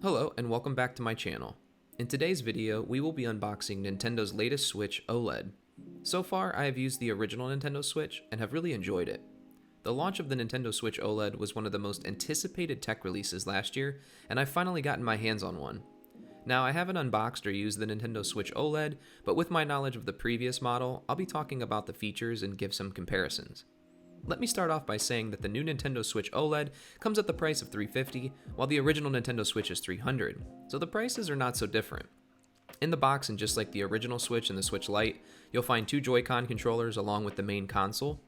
Hello and welcome back to my channel. In today's video, we will be unboxing Nintendo's latest Switch OLED. So far, I have used the original Nintendo Switch and have really enjoyed it. The launch of the Nintendo Switch OLED was one of the most anticipated tech releases last year, and I've finally gotten my hands on one. Now, I haven't unboxed or used the Nintendo Switch OLED, but with my knowledge of the previous model, I'll be talking about the features and give some comparisons. Let me start off by saying that the new Nintendo Switch OLED comes at the price of $350, while the original Nintendo Switch is $300, so the prices are not so different. In the box, and just like the original Switch and the Switch Lite, you'll find two Joy-Con controllers along with the main console.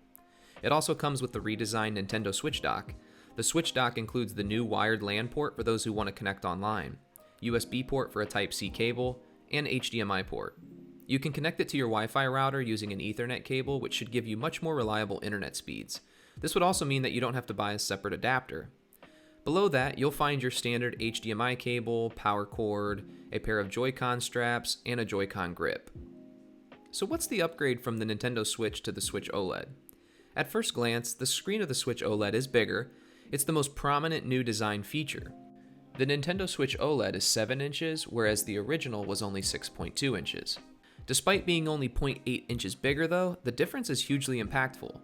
It also comes with the redesigned Nintendo Switch dock. The Switch dock includes the new wired LAN port for those who want to connect online, USB port for a Type-C cable, and HDMI port. You can connect it to your Wi-Fi router using an Ethernet cable, which should give you much more reliable internet speeds. This would also mean that you don't have to buy a separate adapter. Below that, you'll find your standard HDMI cable, power cord, a pair of Joy-Con straps, and a Joy-Con grip. So what's the upgrade from the Nintendo Switch to the Switch OLED? At first glance, the screen of the Switch OLED is bigger. It's the most prominent new design feature. The Nintendo Switch OLED is 7 inches, whereas the original was only 6.2 inches. Despite being only 0.8 inches bigger though, the difference is hugely impactful.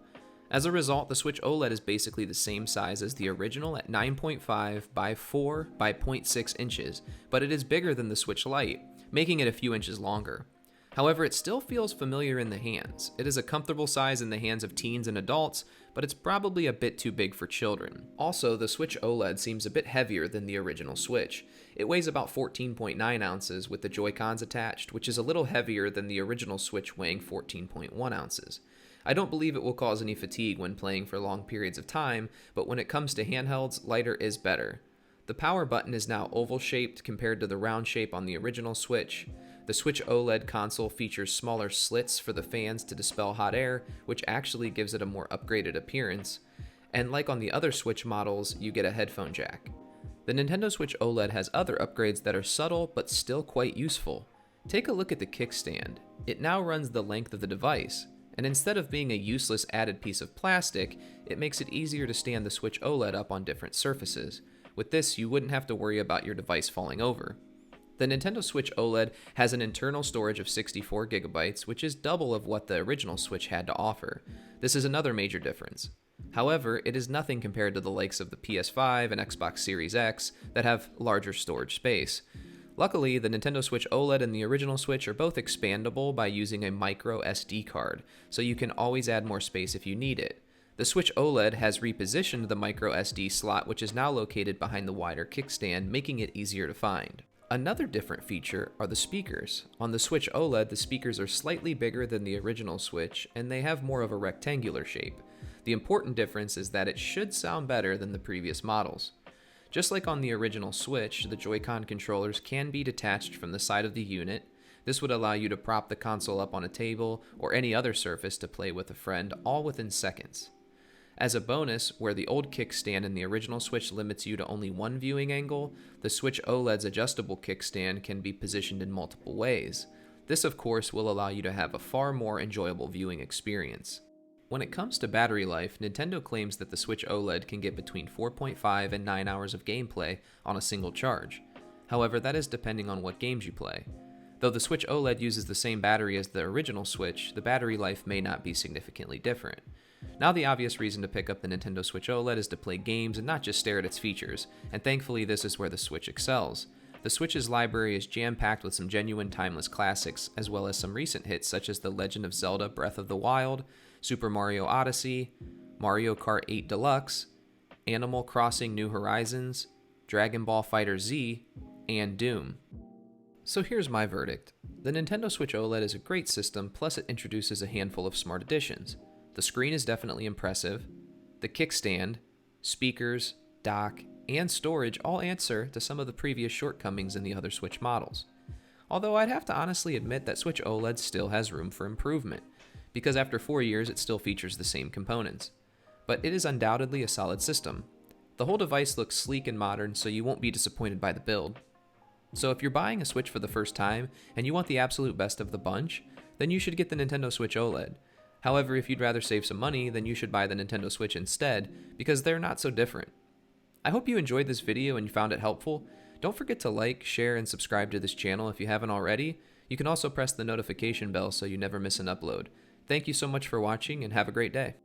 As a result, the Switch OLED is basically the same size as the original at 9.5 by 4 by 0.6 inches, but it is bigger than the Switch Lite, making it a few inches longer. However, it still feels familiar in the hands. It is a comfortable size in the hands of teens and adults, but it's probably a bit too big for children. Also, the Switch OLED seems a bit heavier than the original Switch. It weighs about 14.9 ounces with the Joy-Cons attached, which is a little heavier than the original Switch weighing 14.1 ounces. I don't believe it will cause any fatigue when playing for long periods of time, but when it comes to handhelds, lighter is better. The power button is now oval-shaped compared to the round shape on the original Switch. The Switch OLED console features smaller slits for the fans to dispel hot air, which actually gives it a more upgraded appearance. And like on the other Switch models, you get a headphone jack. The Nintendo Switch OLED has other upgrades that are subtle but still quite useful. Take a look at the kickstand. It now runs the length of the device, and instead of being a useless added piece of plastic, it makes it easier to stand the Switch OLED up on different surfaces. With this, you wouldn't have to worry about your device falling over. The Nintendo Switch OLED has an internal storage of 64 gigabytes, which is double of what the original Switch had to offer. This is another major difference. However, it is nothing compared to the likes of the PS5 and Xbox Series X that have larger storage space. Luckily, the Nintendo Switch OLED and the original Switch are both expandable by using a micro SD card, so you can always add more space if you need it. The Switch OLED has repositioned the micro SD slot, which is now located behind the wider kickstand, making it easier to find. Another different feature are the speakers. On the Switch OLED, the speakers are slightly bigger than the original Switch, and they have more of a rectangular shape. The important difference is that it should sound better than the previous models. Just like on the original Switch, the Joy-Con controllers can be detached from the side of the unit. This would allow you to prop the console up on a table or any other surface to play with a friend, all within seconds. As a bonus, where the old kickstand in the original Switch limits you to only one viewing angle, the Switch OLED's adjustable kickstand can be positioned in multiple ways. This, of course, will allow you to have a far more enjoyable viewing experience. When it comes to battery life, Nintendo claims that the Switch OLED can get between 4.5 and 9 hours of gameplay on a single charge. However, that is depending on what games you play. Though the Switch OLED uses the same battery as the original Switch, the battery life may not be significantly different. Now the obvious reason to pick up the Nintendo Switch OLED is to play games and not just stare at its features, and thankfully this is where the Switch excels. The Switch's library is jam-packed with some genuine timeless classics, as well as some recent hits such as The Legend of Zelda Breath of the Wild, Super Mario Odyssey, Mario Kart 8 Deluxe, Animal Crossing New Horizons, Dragon Ball FighterZ, and Doom. So here's my verdict. The Nintendo Switch OLED is a great system, plus it introduces a handful of smart additions. The screen is definitely impressive. The kickstand, speakers, dock, and storage all answer to some of the previous shortcomings in the other Switch models. Although I'd have to honestly admit that Switch OLED still has room for improvement, because after 4 years it still features the same components. But it is undoubtedly a solid system. The whole device looks sleek and modern, so you won't be disappointed by the build. So if you're buying a Switch for the first time and you want the absolute best of the bunch, then you should get the Nintendo Switch OLED. However, if you'd rather save some money, then you should buy the Nintendo Switch instead, because they're not so different. I hope you enjoyed this video and you found it helpful. Don't forget to like, share, and subscribe to this channel if you haven't already. You can also press the notification bell so you never miss an upload. Thank you so much for watching and have a great day.